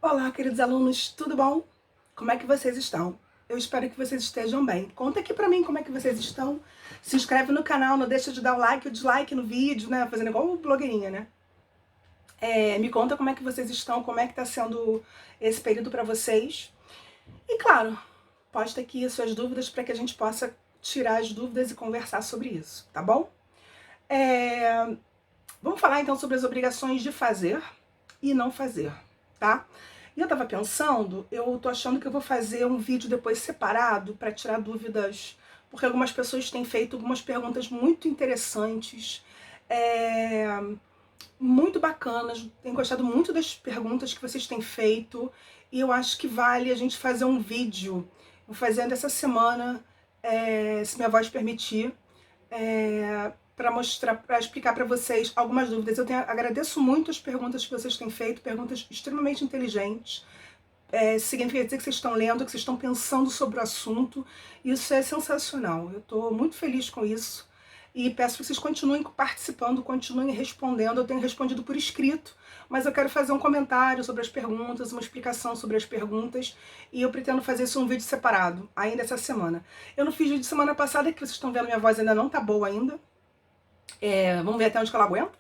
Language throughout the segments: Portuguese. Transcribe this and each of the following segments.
Olá, queridos alunos, tudo bom? Como é que vocês estão? Eu espero que vocês estejam bem. Conta aqui pra mim como é que vocês estão. Se inscreve no canal, não deixa de dar o like ou dislike no vídeo, né? Fazendo igual o blogueirinha, né? Me conta como é que vocês estão, como é que tá sendo esse período pra vocês. E claro, posta aqui as suas dúvidas para que a gente possa tirar as dúvidas e conversar sobre isso, tá bom? Vamos falar então sobre as obrigações de fazer e não fazer, tá? E eu tava pensando, eu tô achando que eu vou fazer um vídeo depois separado para tirar dúvidas, porque algumas pessoas têm feito algumas perguntas muito interessantes, é, muito bacanas, tenho gostado muito das perguntas que vocês têm feito, e eu acho que vale a gente fazer um vídeo, vou fazendo essa semana, se minha voz permitir, para mostrar, para explicar para vocês algumas dúvidas. Agradeço muito as perguntas que vocês têm feito, perguntas extremamente inteligentes. Significa dizer que vocês estão lendo, que vocês estão pensando sobre o assunto. Isso é sensacional. Eu estou muito feliz com isso. E peço que vocês continuem participando, continuem respondendo. Eu tenho respondido por escrito, mas eu quero fazer um comentário sobre as perguntas, uma explicação sobre as perguntas, e eu pretendo fazer isso um vídeo separado, ainda essa semana. Eu não fiz vídeo semana passada, que vocês estão vendo, minha voz ainda não tá boa ainda. Vamos ver até onde que ela aguenta.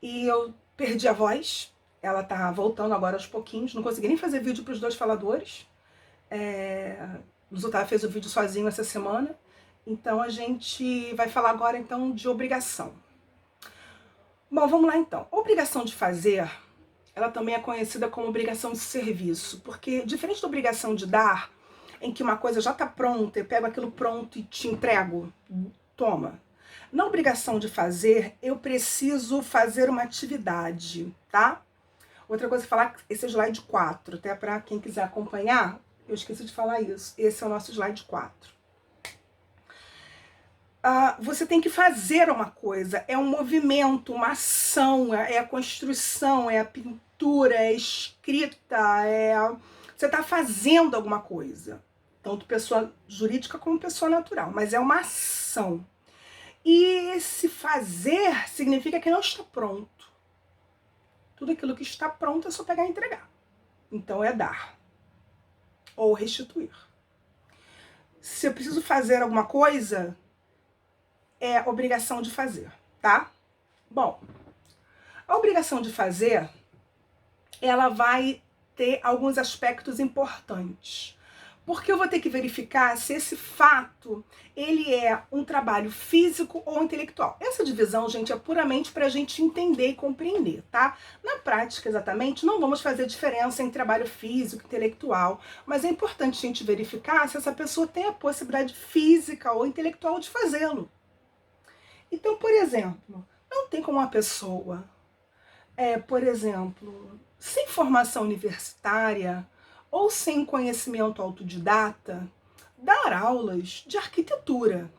E eu perdi a voz. Ela tá voltando agora aos pouquinhos. Não consegui nem fazer vídeo pros dois faladores. O Zutá fez o vídeo sozinho essa semana. Então a gente vai falar agora então de obrigação. Bom, vamos lá então. Obrigação de fazer, ela também é conhecida como obrigação de serviço, porque diferente da obrigação de dar, em que uma coisa já está pronta, eu pego aquilo pronto e te entrego, toma. Na obrigação de fazer, eu preciso fazer uma atividade, tá? Outra coisa é falar, esse é o slide 4, até para quem quiser acompanhar, eu esqueci de falar isso. Esse é o nosso slide 4. Você tem que fazer uma coisa, é um movimento, uma ação, é a construção, é a pintura, é a escrita, você está fazendo alguma coisa, tanto pessoa jurídica como pessoa natural, mas é uma ação. E esse fazer significa que não está pronto. Tudo aquilo que está pronto é só pegar e entregar. Então é dar ou restituir. Se eu preciso fazer alguma coisa, é obrigação de fazer, tá? Bom, a obrigação de fazer, ela vai ter alguns aspectos importantes. Porque eu vou ter que verificar se esse fato, ele é um trabalho físico ou intelectual. Essa divisão, gente, é puramente para a gente entender e compreender, tá? Na prática, exatamente, não vamos fazer diferença em trabalho físico e intelectual, mas é importante a gente verificar se essa pessoa tem a possibilidade física ou intelectual de fazê-lo. Então, por exemplo, não tem como uma pessoa, por exemplo, sem formação universitária ou sem conhecimento autodidata, dar aulas de arquitetura.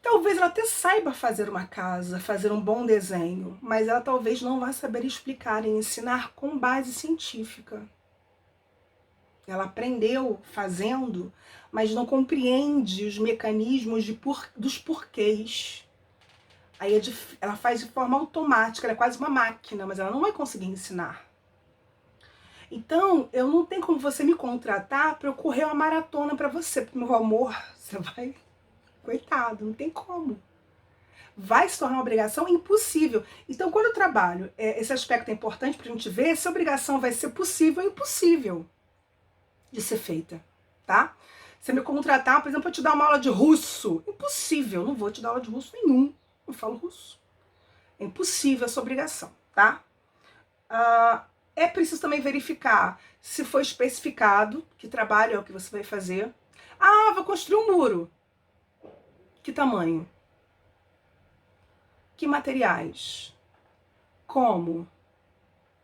Talvez ela até saiba fazer uma casa, fazer um bom desenho, mas ela talvez não vá saber explicar e ensinar com base científica. Ela aprendeu fazendo, mas não compreende os mecanismos dos porquês. Aí ela faz de forma automática, ela é quase uma máquina, mas ela não vai conseguir ensinar. Então, eu não tenho como você me contratar para eu correr uma maratona para você, porque, meu amor, você vai... Coitado, não tem como. Vai se tornar uma obrigação impossível. Então, quando eu trabalho, esse aspecto é importante para a gente ver se a obrigação vai ser possível ou impossível de ser feita, tá? Você me contratar, por exemplo, para te dar uma aula de russo, impossível, não vou te dar aula de russo nenhum, não falo russo. É impossível essa obrigação, tá? É preciso também verificar se foi especificado que trabalho é o que você vai fazer. Vou construir um muro. Que tamanho? Que materiais? Como?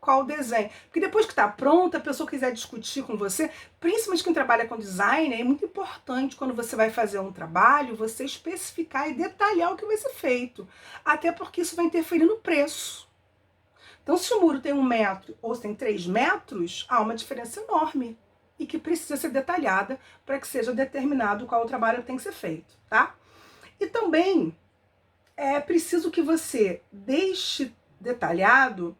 Qual o desenho? Porque depois que está pronto, a pessoa quiser discutir com você, principalmente quem trabalha com design, é muito importante quando você vai fazer um trabalho, você especificar e detalhar o que vai ser feito. Até porque isso vai interferir no preço. Então, se o muro tem 1 metro ou se tem 3 metros, há uma diferença enorme e que precisa ser detalhada para que seja determinado qual o trabalho que tem que ser feito, tá? E também é preciso que você deixe detalhado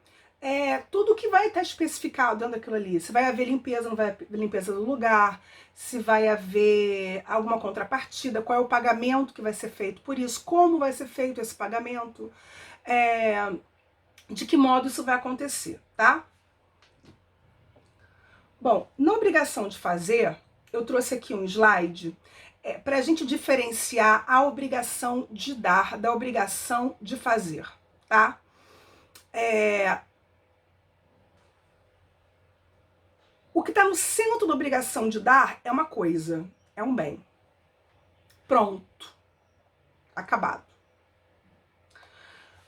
tudo que vai estar especificado dentro daquilo ali. Se vai haver limpeza, não vai haver limpeza do lugar, se vai haver alguma contrapartida, qual é o pagamento que vai ser feito por isso, como vai ser feito esse pagamento, de que modo isso vai acontecer, tá? Bom, na obrigação de fazer, eu trouxe aqui um slide para a gente diferenciar a obrigação de dar da obrigação de fazer, tá? O que está no centro da obrigação de dar é uma coisa, é um bem. Pronto. Acabado.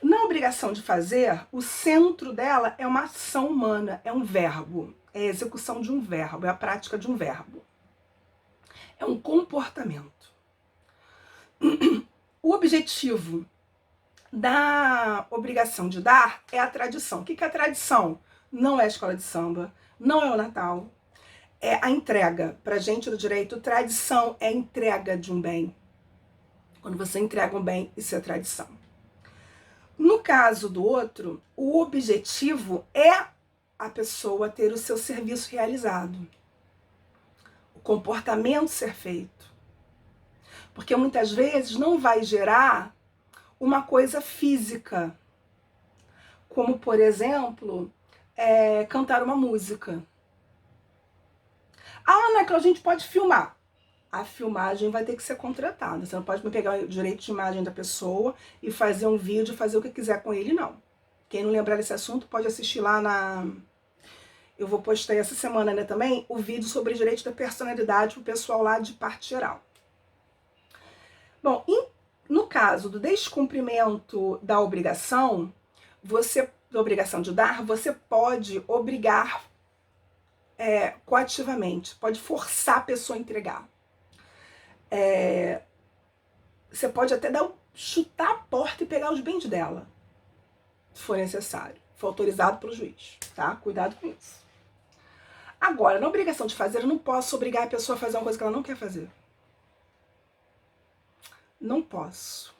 Na obrigação de fazer, o centro dela é uma ação humana, é um verbo, é a execução de um verbo, é a prática de um verbo. É um comportamento. O objetivo da obrigação de dar é a tradição. O que é a tradição? Não é a escola de samba, não é o Natal, é a entrega. Para a gente do direito, tradição é a entrega de um bem. Quando você entrega um bem, isso é tradição. No caso do outro, o objetivo é a pessoa ter o seu serviço realizado, o comportamento ser feito. Porque muitas vezes não vai gerar uma coisa física, como, por exemplo, cantar uma música. Ah, Ana, que a gente pode filmar. A filmagem vai ter que ser contratada. Você não pode pegar o direito de imagem da pessoa e fazer um vídeo, fazer o que quiser com ele, não. Quem não lembrar desse assunto pode assistir lá na... Eu vou postar essa semana, né, também, o vídeo sobre direito da personalidade pro pessoal lá de parte geral. Bom, no caso do descumprimento da obrigação, da obrigação de dar, você pode obrigar coativamente, pode forçar a pessoa a entregar. Você pode até chutar a porta e pegar os bens dela, se for necessário, for autorizado pelo juiz, tá? Cuidado com isso. Agora, na obrigação de fazer, eu não posso obrigar a pessoa a fazer uma coisa que ela não quer fazer. Não posso.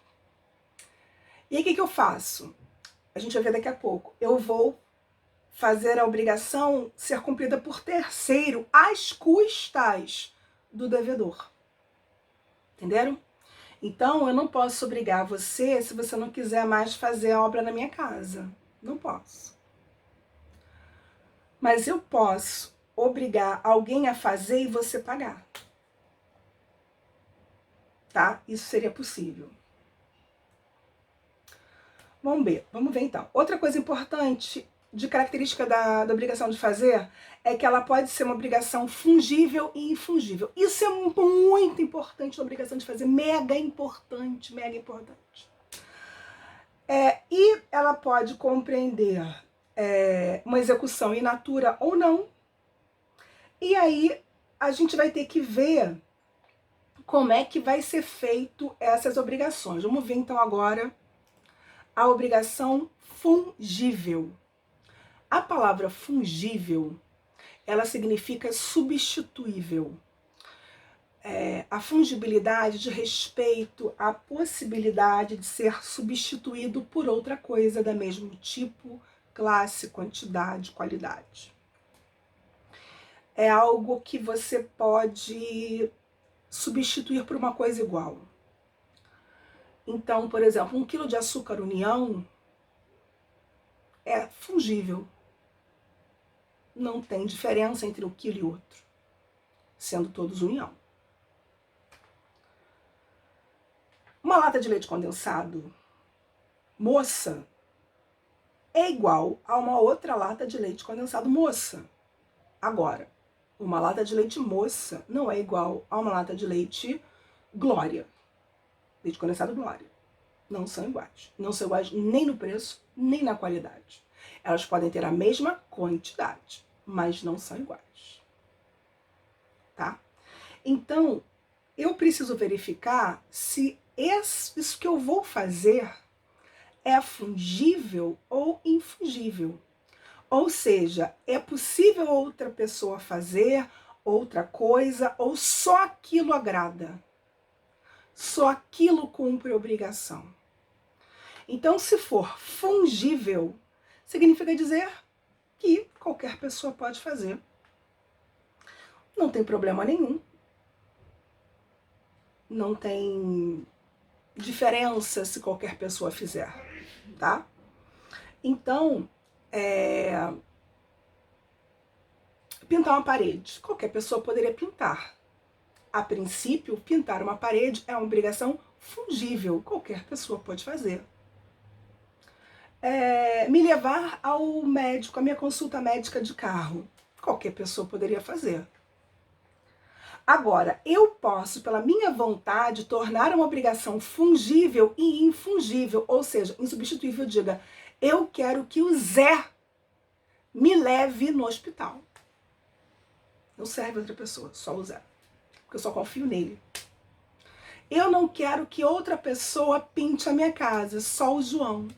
E aí, o que eu faço? A gente vai ver daqui a pouco. Eu vou fazer a obrigação ser cumprida por terceiro, às custas do devedor. Entenderam? Então, eu não posso obrigar você se você não quiser mais fazer a obra na minha casa. Não posso. Mas eu posso obrigar alguém a fazer e você pagar. Tá? Isso seria possível. Vamos ver então. Outra coisa importante de característica da obrigação de fazer é que ela pode ser uma obrigação fungível e infungível. Isso é muito importante na obrigação de fazer, mega importante, mega importante. E ela pode compreender uma execução in natura ou não. E aí a gente vai ter que ver como é que vai ser feito essas obrigações. Vamos ver então agora a obrigação fungível. A palavra fungível, ela significa substituível. A fungibilidade de respeito à possibilidade de ser substituído por outra coisa da mesmo tipo, classe, quantidade, qualidade. É algo que você pode substituir por uma coisa igual. Então, por exemplo, 1 quilo de açúcar União é fungível. Não tem diferença entre um quilo e outro, sendo todos União. Uma lata de leite condensado moça é igual a uma outra lata de leite condensado moça. Agora, uma lata de leite moça não é igual a uma lata de leite Glória. Leite condensado Glória. Não são iguais. Não são iguais nem no preço, nem na qualidade. Elas podem ter a mesma quantidade, mas não são iguais. Tá? Então, eu preciso verificar se isso que eu vou fazer é fungível ou infungível. Ou seja, é possível outra pessoa fazer outra coisa ou só aquilo agrada? Só aquilo cumpre obrigação. Então, se for fungível, significa dizer que qualquer pessoa pode fazer. Não tem problema nenhum. Não tem diferença se qualquer pessoa fizer, tá? Então, pintar uma parede. Qualquer pessoa poderia pintar. A princípio, pintar uma parede é uma obrigação fungível. Qualquer pessoa pode fazer. Me levar ao médico, a minha consulta médica de carro. Qualquer pessoa poderia fazer. Agora, eu posso, pela minha vontade, tornar uma obrigação fungível e infungível, ou seja, insubstituível. Diga, eu quero que o Zé me leve no hospital. Não serve outra pessoa, só o Zé. Porque eu só confio nele. Eu não quero que outra pessoa pinte a minha casa, só o João.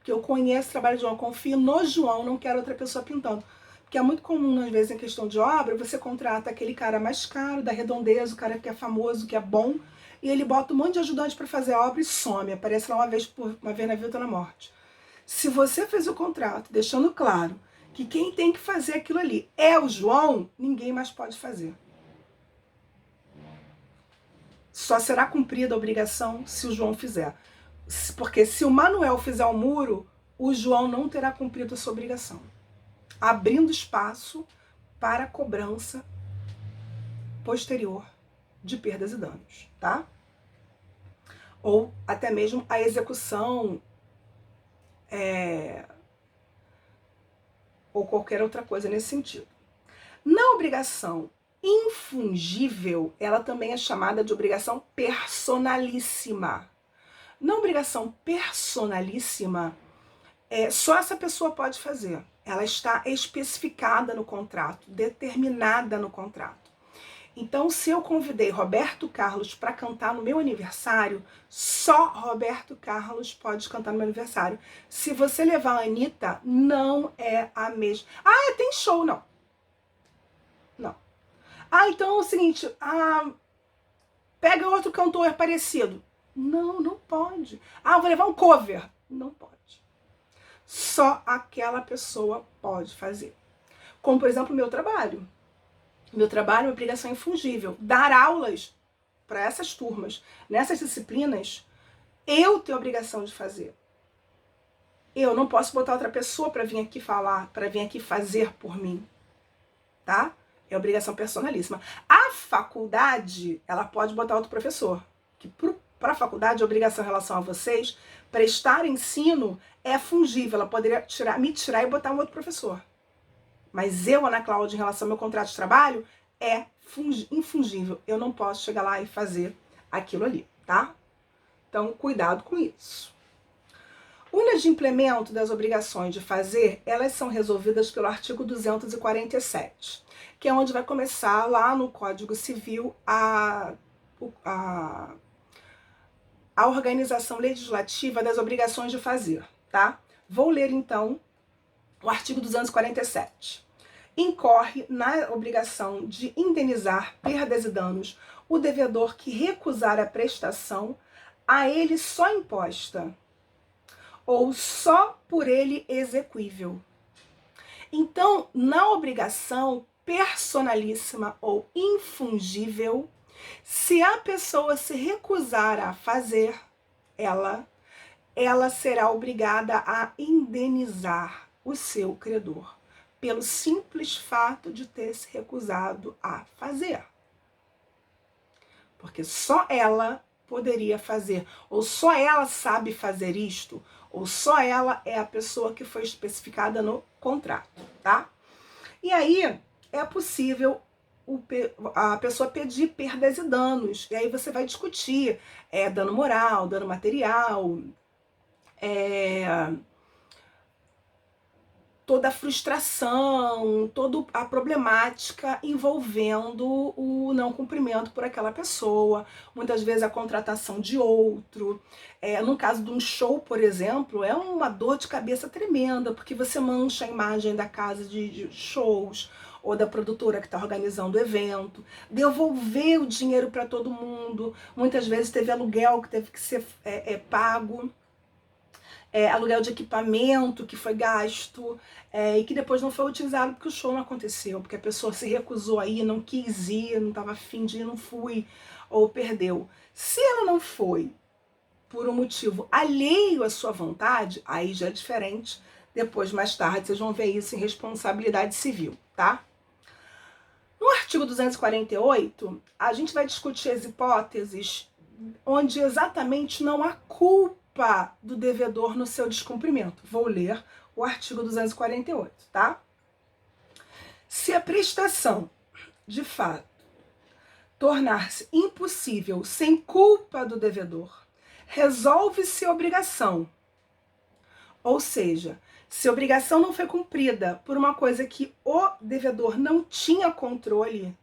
Que eu conheço o trabalho do João, confio no João, não quero outra pessoa pintando. Porque é muito comum, às vezes, em questão de obra, você contrata aquele cara mais caro, da redondeza, o cara que é famoso, que é bom, e ele bota um monte de ajudante para fazer a obra e some, aparece lá uma vez na vida ou na morte. Se você fez o contrato deixando claro que quem tem que fazer aquilo ali é o João, ninguém mais pode fazer. Só será cumprida a obrigação se o João fizer. Porque se o Manuel fizer o muro, o João não terá cumprido a sua obrigação. Abrindo espaço para a cobrança posterior de perdas e danos, tá? Ou até mesmo a execução ou qualquer outra coisa nesse sentido. Na obrigação infungível, ela também é chamada de obrigação personalíssima. Na obrigação personalíssima, só essa pessoa pode fazer. Ela está especificada no contrato, determinada no contrato. Então, se eu convidei Roberto Carlos para cantar no meu aniversário, só Roberto Carlos pode cantar no meu aniversário. Se você levar a Anitta, não é a mesma. Ah, tem show, não. Não. Ah, então é o seguinte, pega outro cantor parecido. Não, não pode. Ah, vou levar um cover. Não pode. Só aquela pessoa pode fazer. Como, por exemplo, o meu trabalho. Meu trabalho é uma obrigação infungível. Dar aulas para essas turmas, nessas disciplinas, eu tenho a obrigação de fazer. Eu não posso botar outra pessoa para vir aqui falar, para vir aqui fazer por mim. Tá? É obrigação personalíssima. A faculdade, ela pode botar outro professor. Que para a faculdade, a obrigação em relação a vocês, prestar ensino é fungível. Ela poderia me tirar e botar um outro professor. Mas eu, Ana Cláudia, em relação ao meu contrato de trabalho, é infungível. Eu não posso chegar lá e fazer aquilo ali, tá? Então, cuidado com isso. Unidade de implemento das obrigações de fazer, elas são resolvidas pelo artigo 247, que é onde vai começar lá no Código Civil a organização legislativa das obrigações de fazer, tá? Vou ler, então, o artigo 247. Incorre na obrigação de indenizar perdas e danos o devedor que recusar a prestação a ele só imposta ou só por ele exequível. Então, na obrigação personalíssima ou infungível, se a pessoa se recusar a fazer, ela será obrigada a indenizar o seu credor pelo simples fato de ter se recusado a fazer. Porque só ela poderia fazer, ou só ela sabe fazer isto, ou só ela é a pessoa que foi especificada no contrato, tá? E aí é possível a pessoa pedir perdas e danos, e aí você vai discutir dano moral, dano material, toda a frustração, toda a problemática envolvendo o não cumprimento por aquela pessoa, muitas vezes a contratação de outro. No caso de um show, por exemplo, é uma dor de cabeça tremenda, porque você mancha a imagem da casa de shows ou da produtora que está organizando o evento, devolver o dinheiro para todo mundo, muitas vezes teve aluguel que teve que ser pago. aluguel de equipamento que foi gasto e que depois não foi utilizado porque o show não aconteceu, porque a pessoa se recusou a ir, não quis ir, não estava afim de ir, não fui, ou perdeu. Se ela não foi por um motivo alheio à sua vontade, aí já é diferente. Depois, mais tarde, vocês vão ver isso em responsabilidade civil, tá? No artigo 248, a gente vai discutir as hipóteses onde exatamente não há culpa do devedor no seu descumprimento. Vou ler o artigo 248, tá? Se a prestação, de fato, tornar-se impossível sem culpa do devedor, resolve-se a obrigação. Ou seja, se a obrigação não foi cumprida por uma coisa que o devedor não tinha controle,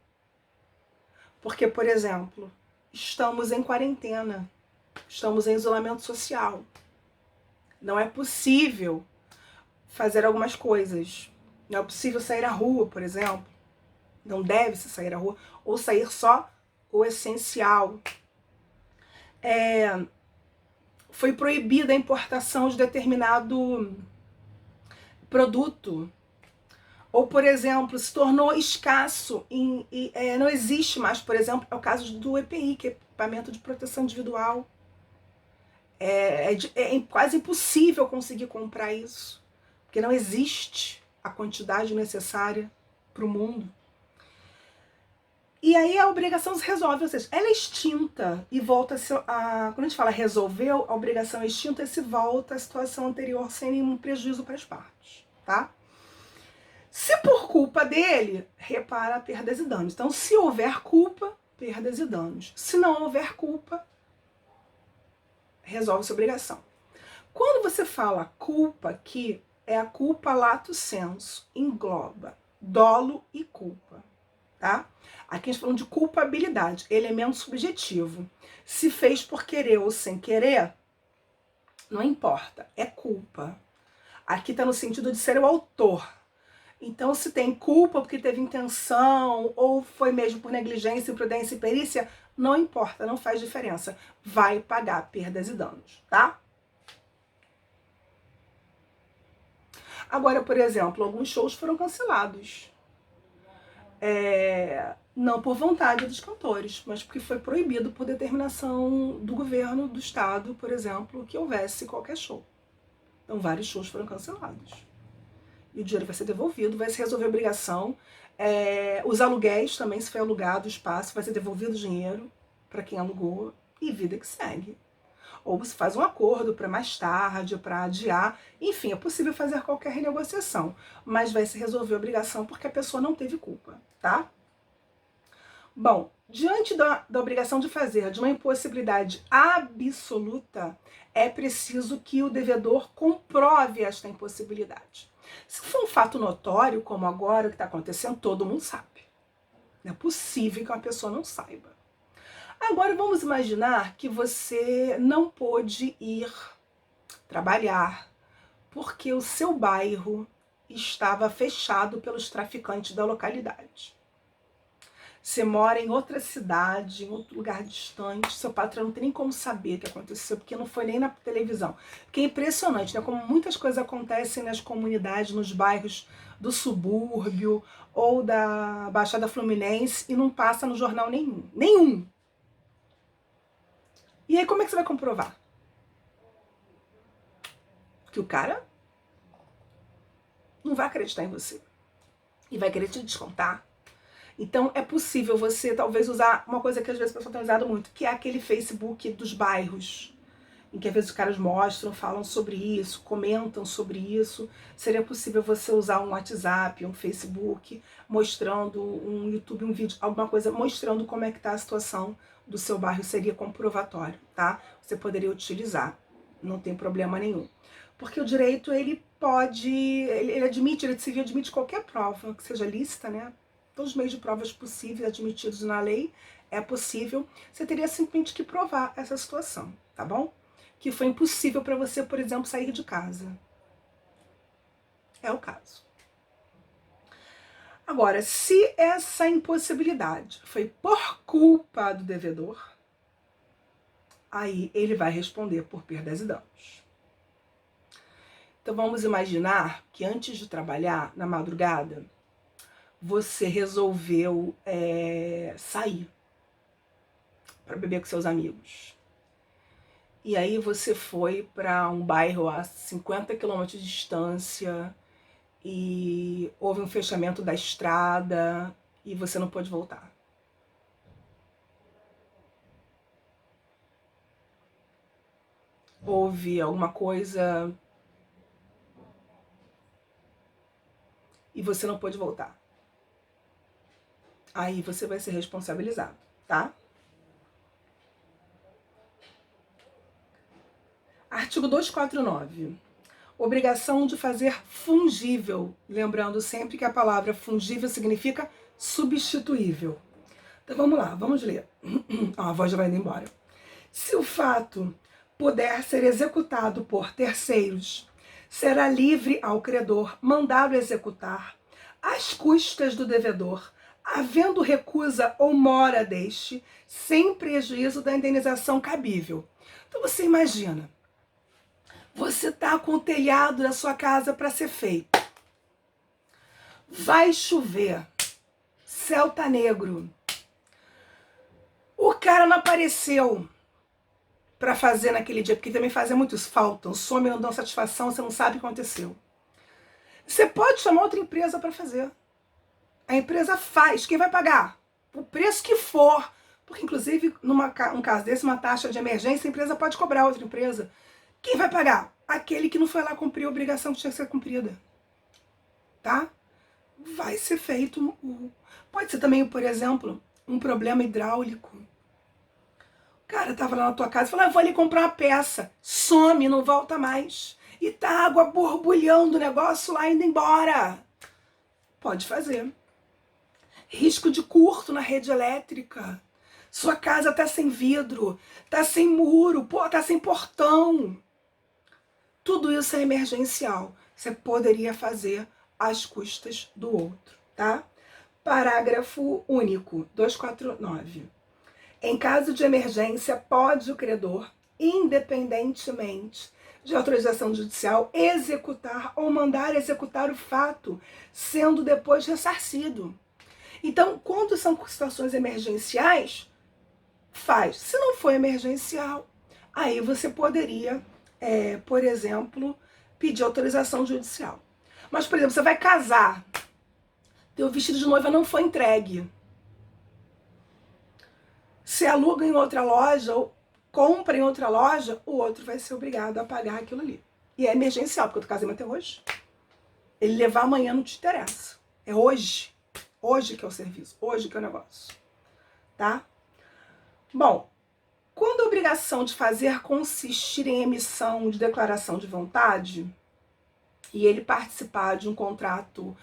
porque, por exemplo, estamos em quarentena, estamos em isolamento social, não é possível fazer algumas coisas, não é possível sair à rua, por exemplo, não deve-se sair à rua, ou sair só o essencial. Foi proibida a importação de determinado produto, ou, por exemplo, se tornou escasso, não existe mais, por exemplo, é o caso do EPI, que é equipamento de proteção individual. É quase impossível conseguir comprar isso, porque não existe a quantidade necessária para o mundo. E aí a obrigação se resolve, ou seja, ela é extinta e volta quando a gente fala resolveu, a obrigação é extinta e se volta à situação anterior sem nenhum prejuízo para as partes, tá? Se por culpa dele, repara perdas e danos. Então, se houver culpa, perdas e danos. Se não houver culpa, resolve-se a obrigação. Quando você fala culpa aqui, é a culpa lato sensu, engloba dolo e culpa, tá? Aqui a gente tá falando de culpabilidade, elemento subjetivo. Se fez por querer ou sem querer, não importa, é culpa. Aqui está no sentido de ser o autor. Então, se tem culpa porque teve intenção, ou foi mesmo por negligência, imprudência e perícia, não importa, não faz diferença. Vai pagar perdas e danos, tá? Agora, por exemplo, alguns shows foram cancelados. Não por vontade dos cantores, mas porque foi proibido por determinação do governo, do estado, por exemplo, que houvesse qualquer show. Então, vários shows foram cancelados. E o dinheiro vai ser devolvido, vai se resolver a obrigação. Os aluguéis também, se foi alugado o espaço, vai ser devolvido o dinheiro para quem alugou e vida que segue. Ou você faz um acordo para mais tarde, para adiar. Enfim, é possível fazer qualquer renegociação, mas vai se resolver a obrigação porque a pessoa não teve culpa, tá? Bom, diante da obrigação de fazer, de uma impossibilidade absoluta, é preciso que o devedor comprove esta impossibilidade. Se for um fato notório, como agora o que está acontecendo, todo mundo sabe. Não é possível que uma pessoa não saiba. Agora vamos imaginar que você não pôde ir trabalhar porque o seu bairro estava fechado pelos traficantes da localidade. Você mora em outra cidade, em outro lugar distante, seu patrão não tem nem como saber o que aconteceu, porque não foi nem na televisão. Porque é impressionante, né? Como muitas coisas acontecem nas comunidades, nos bairros do subúrbio ou da Baixada Fluminense e não passa no jornal nenhum. Nenhum! E aí como é que você vai comprovar? Que o cara não vai acreditar em você. E vai querer te descontar. Então, é possível você, talvez, usar uma coisa que às vezes as pessoas têm usado muito, que é aquele Facebook dos bairros, em que às vezes os caras mostram, falam sobre isso, comentam sobre isso. Seria possível você usar um WhatsApp, um Facebook, mostrando um YouTube, um vídeo, alguma coisa, mostrando como é que está a situação do seu bairro, seria comprovatório, tá? Você poderia utilizar, não tem problema nenhum. Porque o direito, ele pode, ele admite, ele civil admite qualquer prova que seja lícita, né? Todos os meios de provas possíveis admitidos na lei, é possível. Você teria simplesmente que provar essa situação, tá bom? Que foi impossível para você, por exemplo, sair de casa. É o caso. Agora, se essa impossibilidade foi por culpa do devedor, aí ele vai responder por perdas e danos. Então vamos imaginar que antes de trabalhar na madrugada, você resolveu sair para beber com seus amigos. E aí você foi para um bairro a 50 quilômetros de distância e houve um fechamento da estrada e você não pôde voltar. Houve alguma coisa e você não pôde voltar. Aí você vai ser responsabilizado, tá? Artigo 249. Obrigação de fazer fungível. Lembrando sempre que a palavra fungível significa substituível. Então vamos lá, vamos ler. A voz já vai indo embora. Se o fato puder ser executado por terceiros, será livre ao credor mandá-lo executar às custas do devedor, havendo recusa ou mora deste, sem prejuízo da indenização cabível. Então você imagina, você tá com o telhado da sua casa para ser feito. Vai chover, céu tá negro. O cara não apareceu para fazer naquele dia, porque também fazem muitos faltam, some, não dão satisfação, você não sabe o que aconteceu. Você pode chamar outra empresa para fazer. A empresa faz, quem vai pagar? O preço que for. Porque, inclusive, um caso desse, uma taxa de emergência, a empresa pode cobrar outra empresa. Quem vai pagar? Aquele que não foi lá cumprir a obrigação que tinha que ser cumprida. Tá? Vai ser feito. Pode ser também, por exemplo, um problema hidráulico. O cara tava lá na tua casa e falou, eu vou ali comprar uma peça. Some, não volta mais. E tá água borbulhando, o negócio lá indo embora. Pode fazer. Risco de curto na rede elétrica. Sua casa tá sem vidro, tá sem muro, tá sem portão. Tudo isso é emergencial. Você poderia fazer às custas do outro, tá? Parágrafo único, 249. Em caso de emergência, pode o credor, independentemente de autorização judicial, executar ou mandar executar o fato, sendo depois ressarcido. Então, quando são situações emergenciais, faz. Se não for emergencial, aí você poderia, por exemplo, pedir autorização judicial. Mas, por exemplo, você vai casar, teu vestido de noiva não foi entregue. Se aluga em outra loja ou compra em outra loja, o outro vai ser obrigado a pagar aquilo ali. E é emergencial, porque o casamento é hoje. Ele levar amanhã não te interessa. É hoje. Hoje que é o serviço. Hoje que é o negócio. Tá? Bom, quando a obrigação de fazer consistir em emissão de declaração de vontade e ele participar de um contrato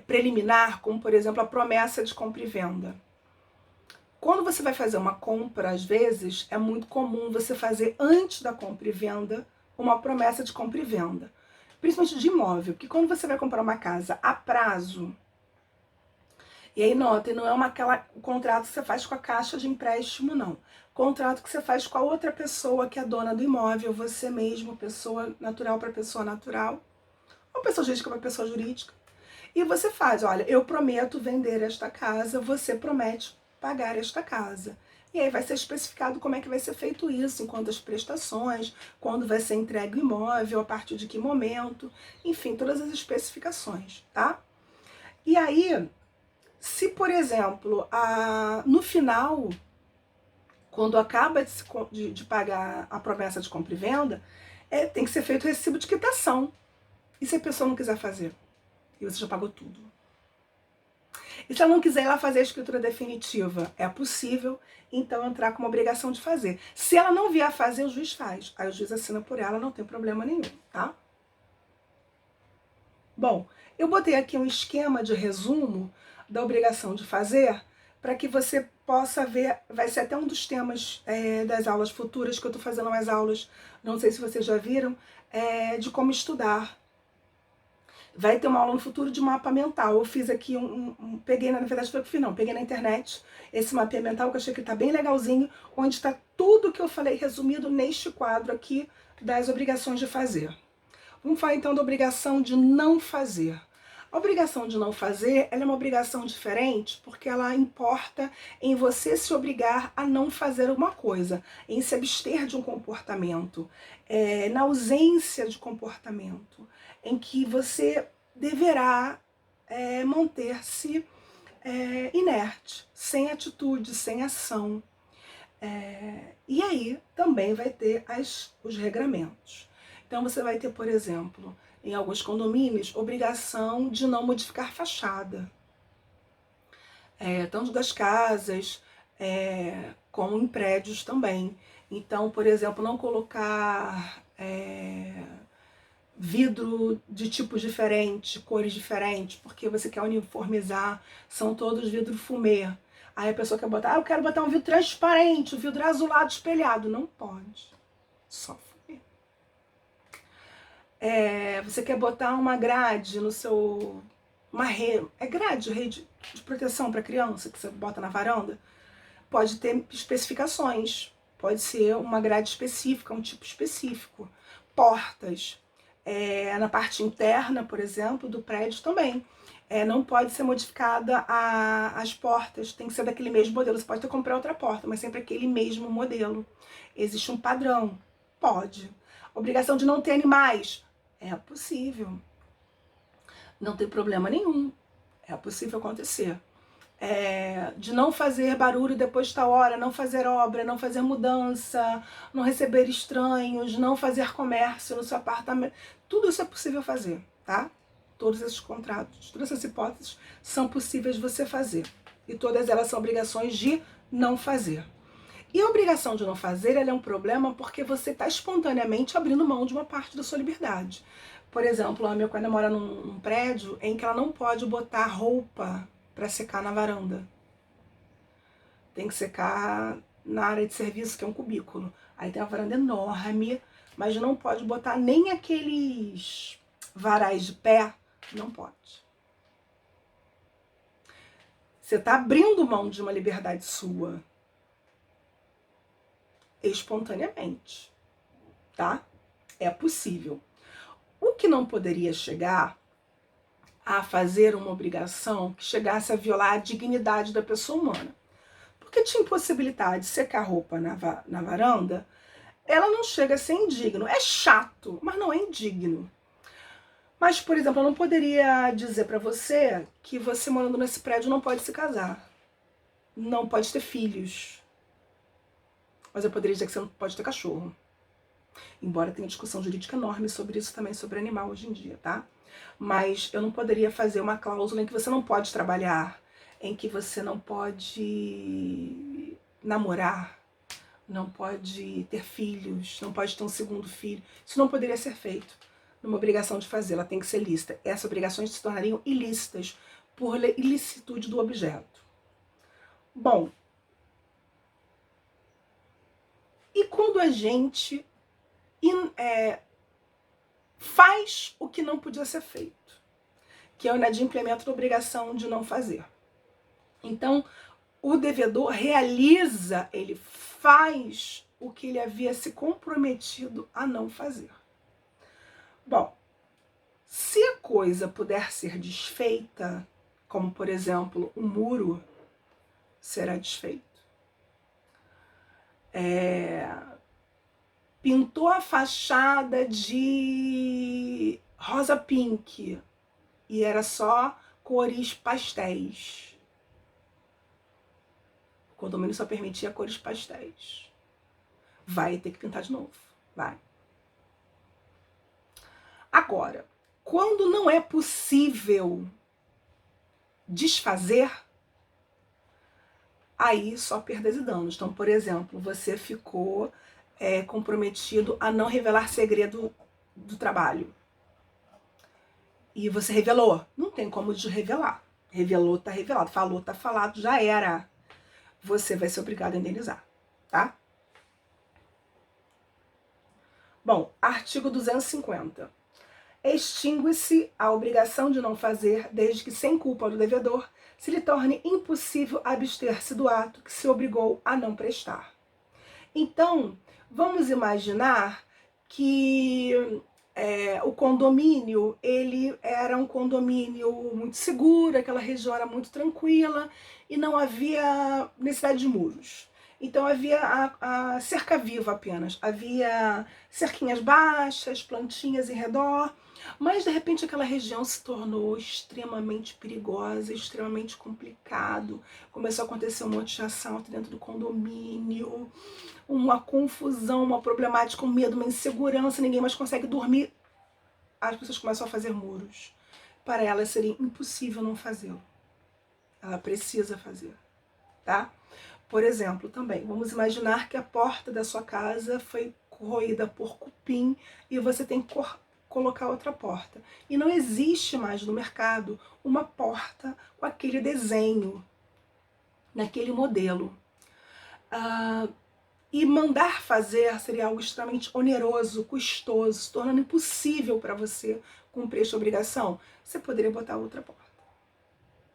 preliminar, como por exemplo a promessa de compra e venda. Quando você vai fazer uma compra, às vezes, é muito comum você fazer antes da compra e venda uma promessa de compra e venda. Principalmente de imóvel, porque quando você vai comprar uma casa a prazo, e aí notem, não é aquele contrato que você faz com a caixa de empréstimo, não. Contrato que você faz com a outra pessoa que é dona do imóvel, você mesmo, pessoa natural para pessoa natural, ou pessoa jurídica para pessoa jurídica. E você faz, olha, eu prometo vender esta casa, você promete pagar esta casa. E aí vai ser especificado como é que vai ser feito isso, em quantas prestações, quando vai ser entregue o imóvel, a partir de que momento, enfim, todas as especificações, tá? E aí, se, por exemplo, no final, quando acaba de pagar a promessa de compra e venda, tem que ser feito o recibo de quitação. E se a pessoa não quiser fazer? E você já pagou tudo. E se ela não quiser ir lá fazer a escritura definitiva, é possível, então, entrar com uma obrigação de fazer. Se ela não vier a fazer, o juiz faz. Aí o juiz assina por ela, não tem problema nenhum, tá? Bom, eu botei aqui um esquema de resumo da obrigação de fazer, para que você possa ver, vai ser até um dos temas das aulas futuras, que eu estou fazendo umas aulas, não sei se vocês já viram, de como estudar. Vai ter uma aula no futuro de mapa mental. Eu fiz aqui peguei, na verdade foi o que fiz, não, peguei na internet esse mapa mental, que eu achei que tá bem legalzinho, onde está tudo que eu falei resumido neste quadro aqui das obrigações de fazer. Vamos falar então da obrigação de não fazer. A obrigação de não fazer, ela é uma obrigação diferente porque ela importa em você se obrigar a não fazer uma coisa, em se abster de um comportamento, na ausência de comportamento, em que você deverá manter-se inerte, sem atitude, sem ação. E aí também vai ter os regramentos. Então você vai ter, por exemplo, em alguns condomínios, obrigação de não modificar fachada. Tanto das casas, como em prédios também. Então, por exemplo, não colocar vidro de tipos diferentes, cores diferentes, porque você quer uniformizar, são todos vidro fumê. Aí a pessoa quer botar, eu quero botar um vidro transparente, um vidro azulado espelhado. Não pode. Só fumê. Você quer botar uma grade no seu... rede de proteção para criança que você bota na varanda? Pode ter especificações. Pode ser uma grade específica, um tipo específico. Portas. Na parte interna, por exemplo, do prédio também. Não pode ser modificada as portas, tem que ser daquele mesmo modelo. Você pode até comprar outra porta, mas sempre aquele mesmo modelo. Existe um padrão. Pode. Obrigação de não ter animais. É possível. Não tem problema nenhum. É possível acontecer. De não fazer barulho depois de tal hora, não fazer obra, não fazer mudança, não receber estranhos, não fazer comércio no seu apartamento. Tudo isso é possível fazer, tá? Todos esses contratos, todas essas hipóteses são possíveis de você fazer. E todas elas são obrigações de não fazer. E a obrigação de não fazer, ela é um problema porque você está espontaneamente abrindo mão de uma parte da sua liberdade. Por exemplo, a minha colega mora num prédio em que ela não pode botar roupa para secar na varanda. Tem que secar na área de serviço, que é um cubículo. Aí tem uma varanda enorme, mas não pode botar nem aqueles varais de pé, não pode. Você está abrindo mão de uma liberdade sua, espontaneamente, tá? É possível. O que não poderia chegar a fazer uma obrigação que chegasse a violar a dignidade da pessoa humana. Porque te impossibilitar de secar roupa na varanda, ela não chega a ser indigno. É chato, mas não é indigno. Mas, por exemplo, eu não poderia dizer pra você que você morando nesse prédio não pode se casar. Não pode ter filhos. Mas eu poderia dizer que você não pode ter cachorro. Embora tenha discussão jurídica enorme sobre isso também, sobre animal hoje em dia, tá? Mas eu não poderia fazer uma cláusula em que você não pode trabalhar, em que você não pode namorar, não pode ter filhos, não pode ter um segundo filho. Isso não poderia ser feito numa obrigação de fazer, ela tem que ser lícita. Essas obrigações se tornariam ilícitas por ilicitude do objeto. Bom, e quando a gente faz o que não podia ser feito, que é o inadimplemento da obrigação de não fazer. Então, o devedor realiza, ele faz o que ele havia se comprometido a não fazer. Bom, se a coisa puder ser desfeita, como por exemplo, um muro será desfeito. Pintou a fachada de rosa pink e era só cores pastéis. O condomínio só permitia cores pastéis. Vai ter que pintar de novo. Vai. Agora, quando não é possível desfazer, aí só perdas e danos. Então, por exemplo, você ficou comprometido a não revelar segredo do trabalho. E você revelou. Não tem como desrevelar. Revelou, tá revelado. Falou, tá falado, já era. Você vai ser obrigado a indenizar, tá? Bom, artigo 250. Extingue-se a obrigação de não fazer, desde que, sem culpa do devedor, se lhe torne impossível abster-se do ato que se obrigou a não prestar. Então, vamos imaginar que O condomínio, ele era um condomínio muito seguro, aquela região era muito tranquila e não havia necessidade de muros. Então havia a cerca viva apenas, havia cerquinhas baixas, plantinhas em redor, mas de repente aquela região se tornou extremamente perigosa, extremamente complicado. Começou a acontecer um monte de assalto dentro do condomínio, uma confusão, uma problemática, um medo, uma insegurança, ninguém mais consegue dormir. As pessoas começam a fazer muros. Para ela seria impossível não fazê-lo. Ela precisa fazer, tá? Por exemplo, também, vamos imaginar que a porta da sua casa foi corroída por cupim e você tem que colocar outra porta. E não existe mais no mercado uma porta com aquele desenho, naquele modelo. E mandar fazer seria algo extremamente oneroso, custoso, se tornando impossível para você cumprir essa obrigação. Você poderia botar outra porta,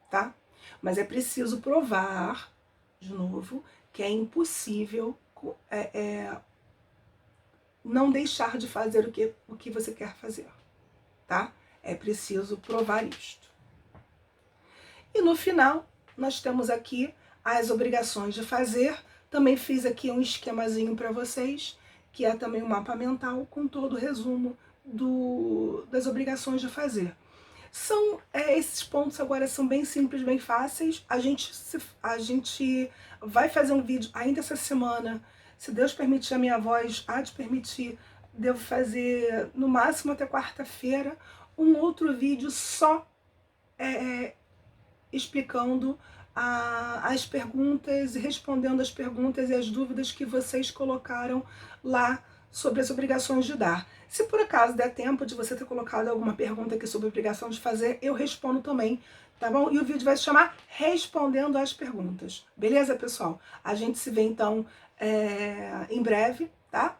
tá? Mas é preciso provar, de novo, que é impossível não deixar de fazer o que você quer fazer, tá? É preciso provar isto. E no final, nós temos aqui as obrigações de fazer. Também fiz aqui um esquemazinho para vocês, que é também um mapa mental com todo o resumo das obrigações de fazer. Esses pontos agora são bem simples, bem fáceis. A gente vai fazer um vídeo ainda essa semana. Se Deus permitir, a minha voz há de permitir, devo fazer no máximo até quarta-feira um outro vídeo só explicando as perguntas e respondendo as perguntas e as dúvidas que vocês colocaram lá sobre as obrigações de dar. Se por acaso der tempo de você ter colocado alguma pergunta aqui sobre obrigação de fazer, eu respondo também, tá bom? E o vídeo vai se chamar Respondendo às Perguntas. Beleza, pessoal? A gente se vê, então, em breve, tá?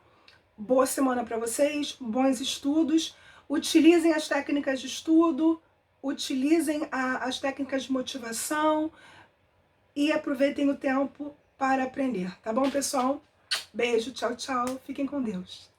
Boa semana para vocês, bons estudos. Utilizem as técnicas de estudo, utilizem as técnicas de motivação e aproveitem o tempo para aprender, tá bom, pessoal? Beijo, tchau, tchau. Fiquem com Deus.